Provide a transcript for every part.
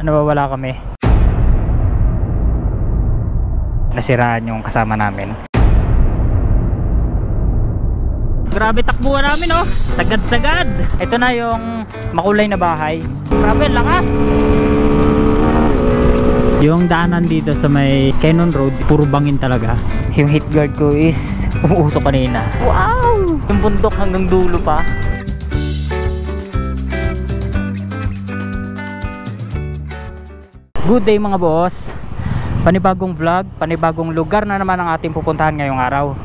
Nawawala kami. Nasiraan yung kasama namin. Grabe takbuhan namin oh. Sagad-sagad. Ito na yung makulay na bahay. Grabe, lakas. Yung daanan dito sa may Cannon Road, puro bangin talaga. Yung heat guard ko is umuusok kanina. Wow! Yung bundok hanggang dulo pa. Good day mga boss. Panibagong vlog, panibagong lugar na naman ang ating pupuntahan ngayong araw.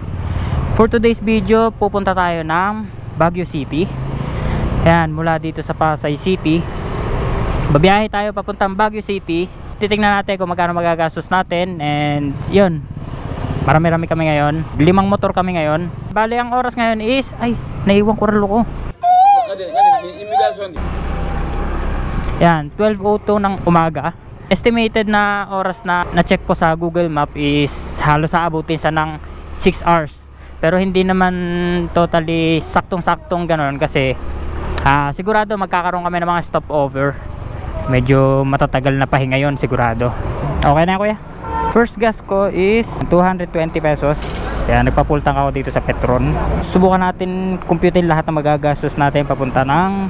For today's video, pupunta tayo ng Baguio City. Ayan, mula dito sa Pasay City, babiyahe tayo papuntang Baguio City. Titingnan natin kung magkano magagastos natin. And yun, marami-rami kami ngayon. 5 motor kami ngayon. Bali ang oras ngayon is, ay, naiwan ko relo ko. Ayan, 12:02 ng umaga. Estimated na oras na na-check ko sa Google Map is halos aabutin sa ng 6 hours. Pero hindi naman totally saktong-saktong ganoon kasi sigurado magkakaroon kami ng mga stopover. Medyo matatagal na pahinga yon sigurado. Okay na kuya? First gas ko is 220 pesos. Kaya nagpapultang ako dito sa Petron. Subukan natin computein lahat ng magagastos natin papunta ng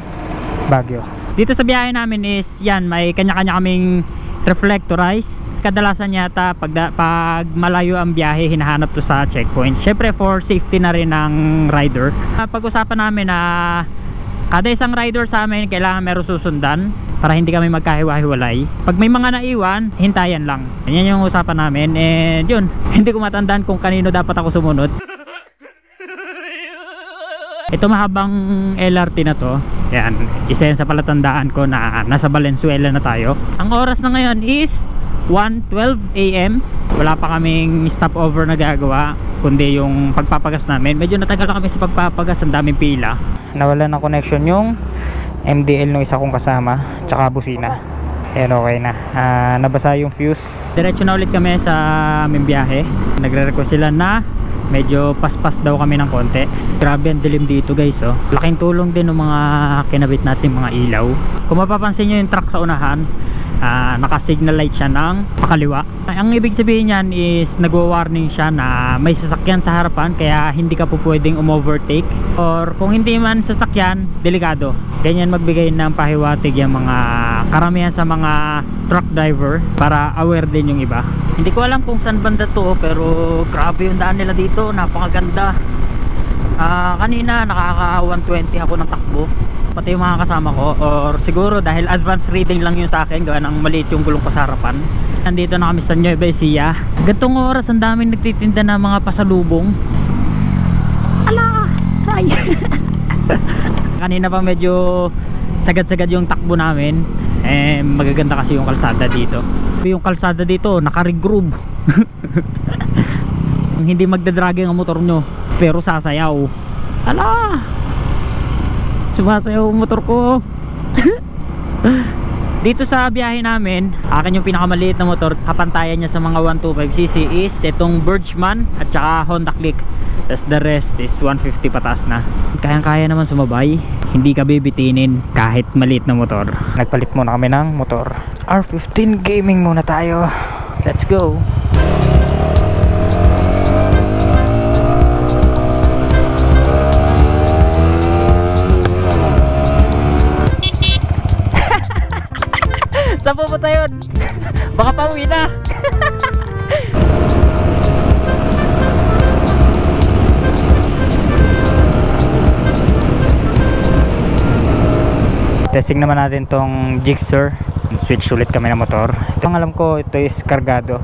Baguio. Dito sa biyahe namin is yan, may kanya-kanya kaming reflectorize. Kadalasan yata pag malayo ang biyahe, hinahanap to sa checkpoint. Syempre for safety na rin ng rider. Pag-usapan namin na kada isang rider sa amin kailangan meron susundan para hindi kami magkahiwa-hiwalay. Pag may mga naiwan, hintayan lang. Yan yung usapan namin. And yun, hindi ko matandaan kung kanino dapat ako sumunod. Ito mahabang LRT na to. Yan, isa yan sa palatandaan ko na nasa Valenzuela na tayo. Ang oras na ngayon is 1:12 AM. Wala pa kaming stopover na gagawa, kundi yung pagpapagas namin. Medyo natagal na kami sa pagpapagas, ang daming pila. Nawala ng connection yung MDL ng isa kong kasama, tsaka busina. Ayan, okay na. Nabasa yung fuse. Diretso na ulit kami sa aming biyahe. Nagre-request sila na medyo paspas daw kami ng konti. Grabe ang dilim dito guys oh. Laking tulong din ng mga kinabit natin mga ilaw. Kung mapapansin nyo yung truck sa unahan, naka-signal light siya ng pakaliwa. Ang ibig sabihin niyan is nagwa-warning siya na may sasakyan sa harapan, kaya hindi ka po pwedeng umovertake. Or kung hindi man sasakyan, delikado. Ganyan magbigay ng pahiwatig yung mga karamihan sa mga truck driver para aware din yung iba. Hindi ko alam kung saan banda to, pero grabe yung daan nila dito, napakaganda. Kanina nakaka 120 ako ng takbo, pati yung mga kasama ko. Or siguro dahil advanced reading lang yun sa akin, gawa ng maliit yung gulong ko sa harapan. Nandito na kami sa Nueva Ecija. Gantong oras ang daming nagtitinda ng mga pasalubong. Ala! Ay! Kanina pa medyo sagad-sagad yung takbo namin. Magaganda kasi yung kalsada dito. Yung kalsada dito naka-regroove. Hindi magdadragging ang motor nyo, pero sasayaw. Ala! Sumasayaw ang motor ko. Dito sa biyahe namin, akin yung pinakamaliit na motor. Kapantayan niya sa mga 125cc is itong Birchman at saka Honda Click. Tapos the rest is 150 pataas na. Kayang-kaya naman sumabay, hindi ka bibitinin kahit maliit na motor. Nagpalit muna kami ng motor. R15 gaming muna tayo. Let's go. Saan pupunta yun? Baka pauwi na. Testing naman natin tong Gixxer. Switch ulit kami ng motor. Ito ang alam ko, ito is kargado.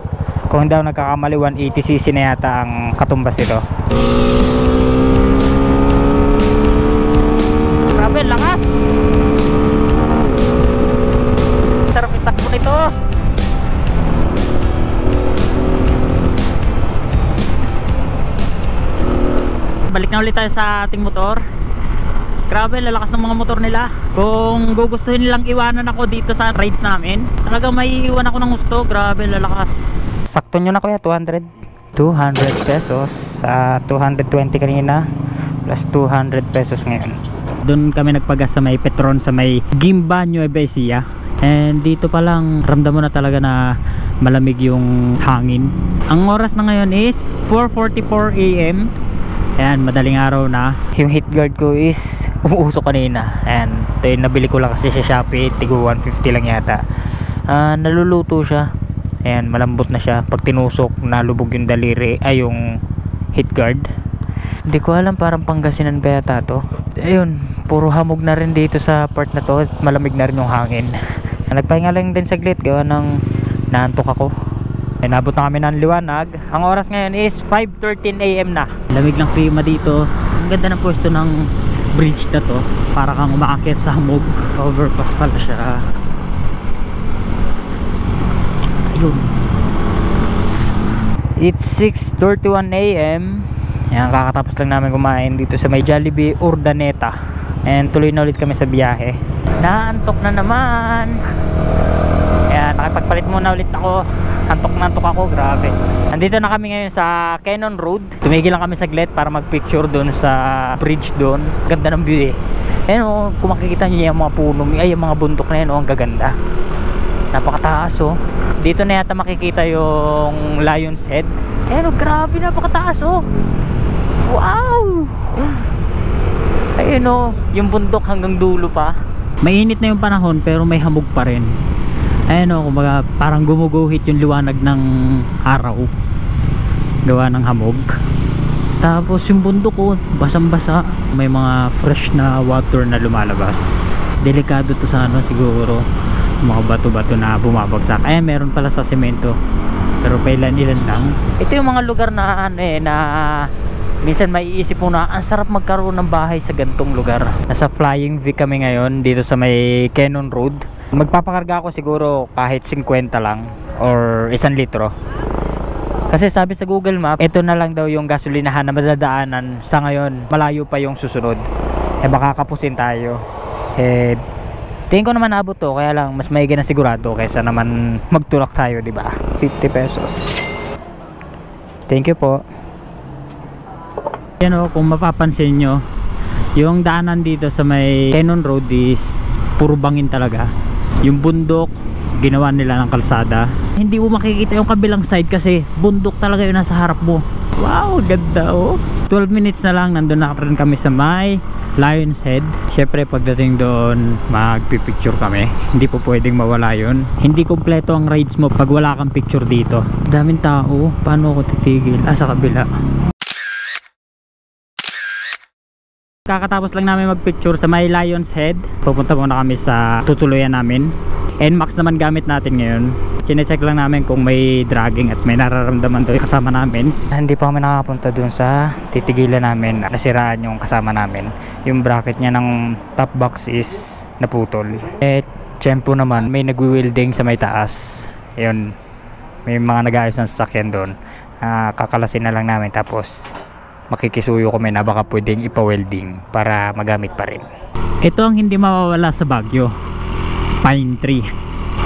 Kung hindi ako nagkakamali, 180cc na yata ang katumbas ito. Grabe, lakas! Sarap yung takbo nito. Balik na ulit tayo sa ating motor. Grabe, lalakas ng mga motor nila. Kung gugustuhin nilang iwanan ako dito sa rides namin, talagang may iwan ako ng gusto. Grabe, lalakas. Sakto nyo na kuya, 200 pesos. 220 kanina plus 200 pesos ngayon. Doon kami nagpagas sa may Petron sa may Gimba, Nueva Ecija. And dito pa lang ramdam mo na talaga na malamig yung hangin. Ang oras na ngayon is 4:44 AM. Ayan, madaling araw na. Yung heat guard ko is umuusok kanina. Ayan, ito yung nabili ko lang kasi sa Shopee. Tigo 150 lang yata. Naluluto siya. Ayan, malambot na siya. Pag tinusok, nalubog yung daliri, ay yung heat guard. Hindi ko alam, parang Pangasinan pa yata to. Ayun, puro hamog na rin dito sa part na to. Malamig na rin yung hangin. Nagpahinga lang din saglit, gawa ng naantok ako. Ay, nabot na kami ng liwanag. Ang oras ngayon is 5:13 AM na. Lamig ng klima dito. Ang ganda ng pwesto ng bridge na to. Para kang umaakyat sa hamog. Overpass pala siya. Ayun. It's 6:31 AM. Ayan, kakatapos lang namin kumain dito sa may Jollibee Urdaneta. And tuloy na ulit kami sa biyahe. Naantok na naman. Ayan, nakipagpalit muna ulit ako. Antok na antok ako, grabe. Nandito na kami ngayon sa Cannon Road. Tumigil lang kami saglit para magpicture doon sa bridge doon. Ganda ng view eh. Ayan o, kung makikita nyo yung mga puno, ay yung mga bundok na yan o, ang gaganda. Napakataas o. Dito na yata makikita yung Lion's Head. Ayan o, grabe, napakataas o. Wow! Ayun o, yung bundok hanggang dulo pa. Mainit na yung panahon pero may hamog pa rin. Ayun o, kumbaga parang gumuguhit yung liwanag ng araw. Gawa ng hamog. Tapos yung bundok o, basang-basa. May mga fresh na water na lumalabas. Delikado to sa ano siguro. Mga bato-bato na bumabagsak. Ay, meron pala sa semento. Pero pailan-ilan lang. Ito yung mga lugar na ano eh, na minsan maiisip mo na ang sarap magkaroon ng bahay sa gantong lugar. Nasa Flying V kami ngayon dito sa may Cannon Road. Magpapakarga ako siguro kahit 50 lang or 1 litro. Kasi sabi sa Google Map, ito na lang daw yung gasolinahan na madadaanan sa ngayon. Malayo pa yung susunod. Eh baka kapusin tayo. Eh tingin ko naman abot to, kaya lang mas maigi na sigurado kaysa naman magtulak tayo, di ba? 50 pesos. Thank you po. Yan o, kung mapapansin nyo, yung daanan dito sa may Cannon Road is puro bangin talaga. Yung bundok, ginawa nila ng kalsada. Hindi mo makikita yung kabilang side kasi bundok talaga yung nasa harap mo. Wow, ganda o. 12 minutes na lang, nandun na rin kami sa may Lion's Head. Syempre pagdating doon, magpipicture kami. Hindi po pwedeng mawala yun. Hindi kompleto ang rides mo pag wala kang picture dito. Daming tao, paano ako titigil? Sa kabila. Kakatapos lang namin magpicture sa may Lion's Head. Pupunta muna kami sa tutuluyan namin. NMAX naman gamit natin ngayon. Chinecheck lang namin kung may dragging at may nararamdaman doon kasama namin. Hindi pa kami nakapunta doon sa titigilan namin. Nasiraan yung kasama namin. Yung bracket niya ng top box is naputol. Eh, tiyempo naman may nagwi-welding sa may taas. Ayun, may mga nag-aayos ng sasakyan doon. Kakalasin na lang namin tapos makikisuyo kami na baka pwedeng ipa-welding para magamit pa rin. Ito ang hindi mawawala sa Baguio, pine tree.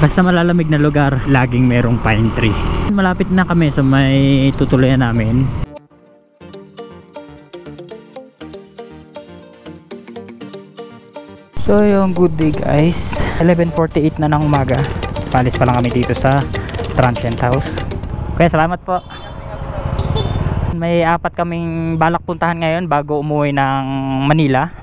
Basta malalamig na lugar, laging merong pine tree. Malapit na kami sa may tutuluyan namin. So yung good day guys, 11:48 na ng umaga. Palis pa lang kami dito sa Transient House. Okay, salamat po. May 4 kaming balak puntahan ngayon bago umuwi ng Manila.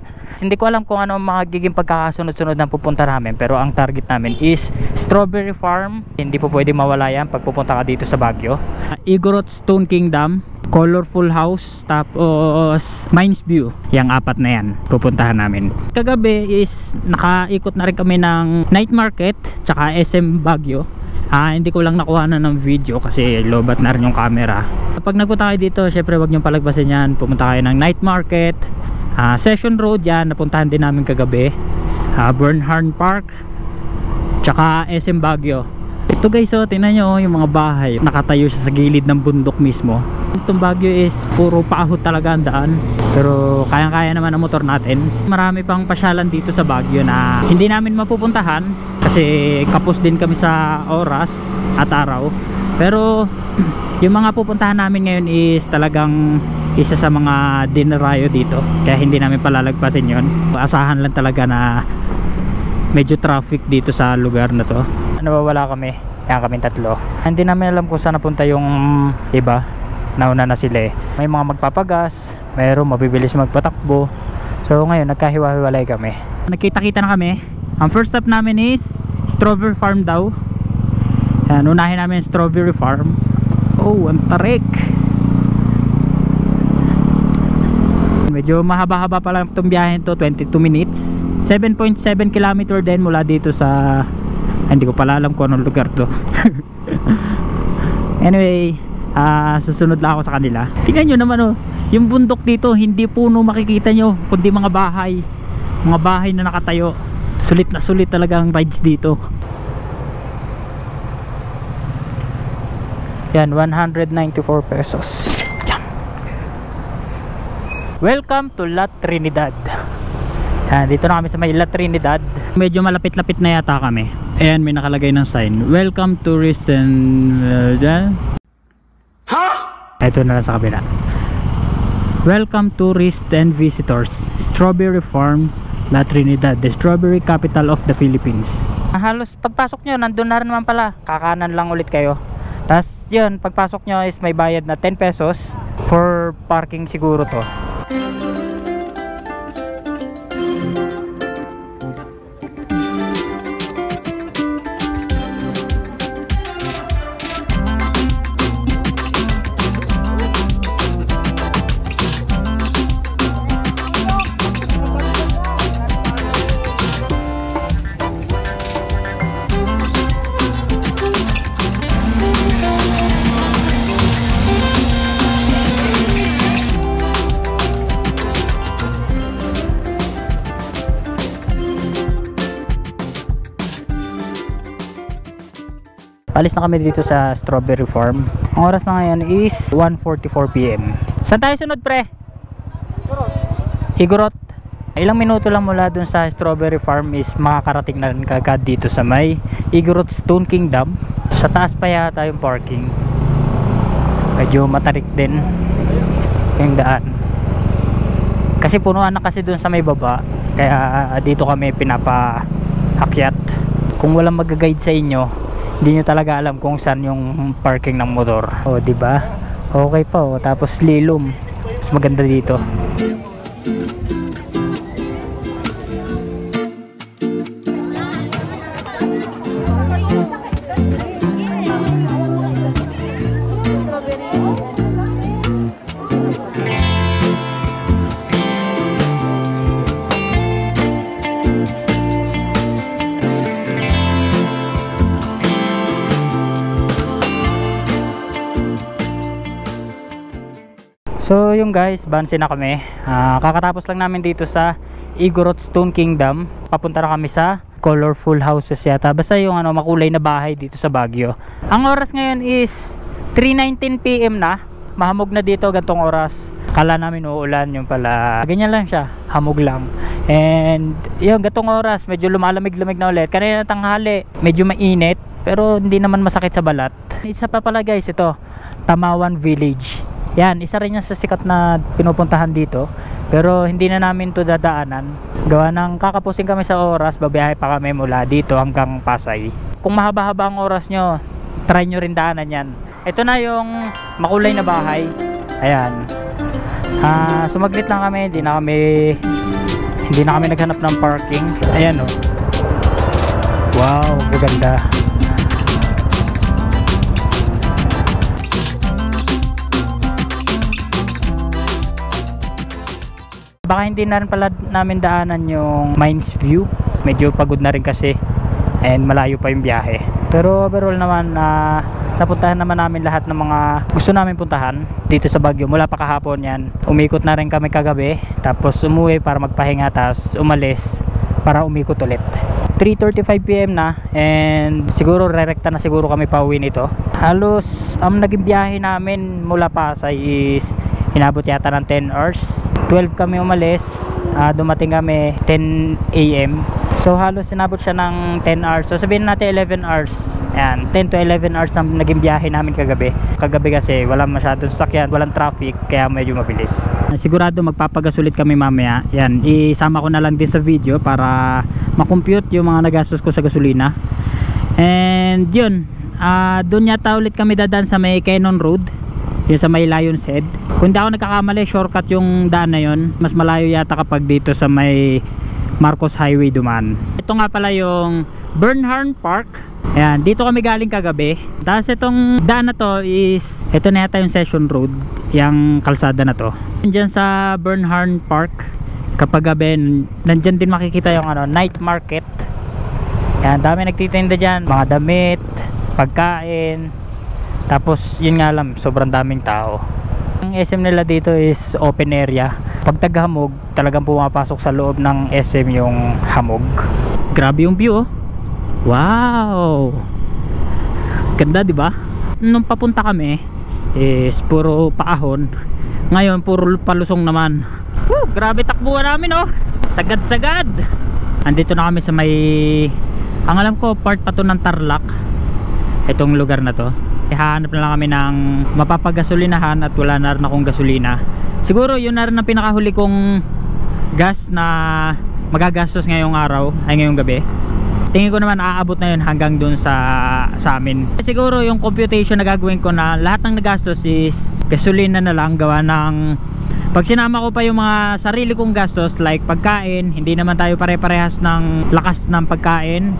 Hindi ko alam kung ano magiging pagkakasunod-sunod ng pupunta namin, pero ang target namin is Strawberry Farm. Hindi po pwede mawala yan pag pupunta ka dito sa Baguio. Igorot Stone Kingdom, Colorful House, tapos Mines View. Yang 4 na yan pupuntahan namin. Kagabi is nakaikot na rin kami ng night market tsaka SM Baguio. Hindi ko lang nakuha na ng video kasi lobat na rin yung camera. Pag nagpunta kayo dito, syempre wag niyong palagpasin yan. Pumunta kayo ng night market, Session Road yan, napuntahan din namin kagabi, Bernhardt Park, tsaka SM Baguio. Ito guys, oh, tingnan nyo yung mga bahay, nakatayo siya sa gilid ng bundok mismo. Itong Baguio is puro paahot talaga ang daan, pero kayang-kaya naman ang motor natin. Marami pang pasyalan dito sa Baguio na hindi namin mapupuntahan kasi kapos din kami sa oras at araw. Pero yung mga pupuntahan namin ngayon is talagang isa sa mga dinarayo dito, kaya hindi namin palalagpasin yon. Asahan lang talaga na medyo traffic dito sa lugar na to. Nawawala kami, kaya kami tatlo. Hindi namin alam kung saan napunta yung iba. Nauna na sila eh. May mga magpapagas, mayroong mabibilis magpatakbo. So ngayon nagkahiwa-hiwalay kami. Nagkita-kita na kami. Ang first stop namin is strawberry farm daw. Yan, unahin namin strawberry farm. Oh, ang tarik. Medyo mahaba-haba pa lang itong biyahe to, 22 minutes. 7.7 km din mula dito sa hindi ko pala alam kung anong lugar to. Anyway, susunod lang ako sa kanila. Tingnan nyo naman oh, yung bundok dito hindi puno makikita nyo, kundi mga bahay na nakatayo. Sulit na sulit talaga ang rides dito. Yan, 194 pesos. Yan. Welcome to La Trinidad. Yan, dito na kami sa may La Trinidad. Medyo malapit-lapit na yata kami. Ayan, may nakalagay ng sign, welcome tourists and ito na lang sa kabila. Welcome tourists and visitors, Strawberry Farm, La Trinidad, the strawberry capital of the Philippines. Halos pagpasok nyo, nandun na rin naman pala. Kakanan lang ulit kayo. Tapos yun, pagpasok nyo is may bayad na 10 pesos for parking siguro to. Alis na kami dito sa Strawberry Farm. Ang oras na ngayon is 1:44 PM. Saan tayo sunod, pre? Igorot. Ilang minuto lang mula dun sa Strawberry Farm is makakarating na rin kagad dito sa may Igorot Stone Kingdom. Sa taas pa yata yung parking. Medyo matarik din yung daan. Kasi punuan na kasi dun sa may baba. Kaya dito kami pinapahakyat. Kung walang mag-guide sa inyo, hindi nyo talaga alam kung saan yung parking ng motor. O, diba? Okay pa o. Tapos lilom. Mas maganda dito. So yung guys, bansi na kami. Kakatapos lang namin dito sa Igorot Stone Kingdom. Papunta na kami sa colorful houses yata. Basta yung makulay na bahay dito sa Baguio. Ang oras ngayon is 3:19 PM na. Mahamog na dito gantong oras. Kala namin uulan, yung pala ganyan lang siya, hamog lang. And yung gantong oras medyo lumalamig-lamig na ulit. Kanina tanghali medyo mainit, pero hindi naman masakit sa balat. Isa pa pala guys, ito Tamawan Village. Yan, isa rin yan sa sikat na pinupuntahan dito. Pero hindi na namin to dadaanan. Gawa ng kakapusing kami sa oras, babiyahe pa kami mula dito hanggang Pasay. Kung mahaba-haba ang oras nyo, try nyo rin daanan yan. Ito na yung makulay na bahay. Ayan. Sumaglit lang kami, hindi na kami naghanap ng parking. Ayan oh. Wow, gaganda. Baka hindi na rin pala namin daanan yung Mines View. Medyo pagod na rin kasi and malayo pa yung biyahe. Pero overall naman, napuntahan naman namin lahat ng mga gusto namin puntahan dito sa Baguio. Mula pa kahapon yan, umikot na rin kami kagabi. Tapos umuwi para magpahinga, tapos umalis para umikot ulit. 3:35 PM na and siguro rerekta na siguro kami pauwi nito. Halos ang naging biyahe namin mula Pasay is inabot yata ng 10 hours. 12 kami umalis, dumating kami 10 AM. So halos sinabot siya ng 10 hours. So sabihin natin 11 hours. Ayan, 10 to 11 hours ang naging biyahe namin kagabi. Kagabi kasi wala masyadong sakyan, walang traffic, kaya medyo mabilis. Sigurado magpapagasulit kami mamaya. Yan, isama ko na lang din sa video para makompute yung mga nagastos ko sa gasolina. And yun, doon yata ulit kami dadaan sa may Cannon Road, yung sa may Lion's Head. Kung di ako nagkakamali, shortcut yung daan na yun. Mas malayo yata kapag dito sa may Marcos Highway dumaan. Ito nga pala yung Bernhardt Park. Ayan, dito kami galing kagabi. Tapos itong daan na to is, ito na yata yung Session Road, yung kalsada na to. Diyan sa Bernhardt Park, kapag gabi, nandyan din makikita yung night market. Ayan, dami nagtitinda dyan, mga damit, pagkain. Tapos yun nga lang, sobrang daming tao. Ang SM nila dito is open area. Pag taghamog, talagang pumapasok sa loob ng SM yung hamog. Grabe yung view, oh. Wow! Ganda, di ba? Nung papunta kami is puro paahon. Ngayon puro palusong naman. Woo! Grabe takbuhan namin, oh. Sagad-sagad. Andito na kami sa may, ang alam ko part pa to ng Tarlac, itong lugar na to. Hahanap na lang kami ng mapapagasolinahan at wala na rin akong gasolina. Siguro yun na rin ang pinakahuli kong gas na magagastos ngayong araw, ay ngayong gabi. Tingin ko naman aabot na yun hanggang dun sa amin. Siguro yung computation na gagawin ko na lahat ng nagastos is gasolina na lang, gawa ng pag sinama ko pa yung mga sarili kong gastos like pagkain, hindi naman tayo pare-parehas ng lakas ng pagkain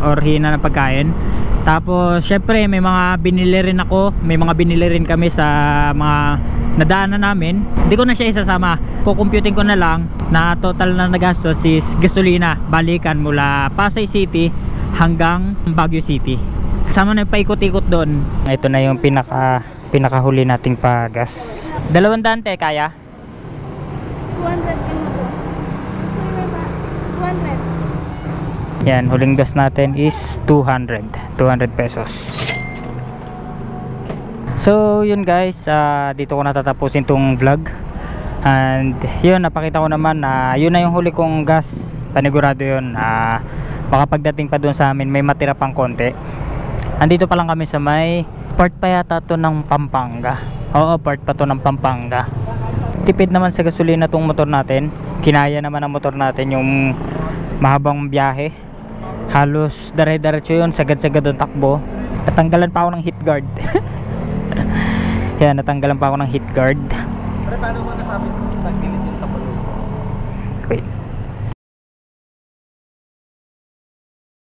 or hina ng pagkain. Tapos syempre may mga binili rin ako, may mga binili rin kami sa mga nadaanan namin. Hindi ko na siya isasama. Kukumputin ko na lang na total na nagastos is gasolina balikan mula Pasay City hanggang Baguio City. Kasama na yung paikot-ikot doon. Ito na yung pinakahuli nating pagas. 200 kaya? 200 din mo. Gusto mo ba? 200. Yan, huling gas natin is 200 pesos. So yun guys, dito ko natatapusin tong vlog. And yun, napakita ko naman na yun na yung huli kong gas. Panigurado yun, baka pagdating pa dun sa amin may matira pang konti. Andito pa lang kami sa may part pa yata to ng Pampanga. Oo, part pa to ng Pampanga. Tipid naman sa gasolina tong motor natin. Kinaya naman ang motor natin yung mahabang biyahe. Halos dire-diretso yun, sagad-sagad ang takbo. Natanggalan pa ako ng heat guard. Yan, natanggalan pa ako ng heat guard. Pero paano mo nasabi tagdilit yung tapon? Wait.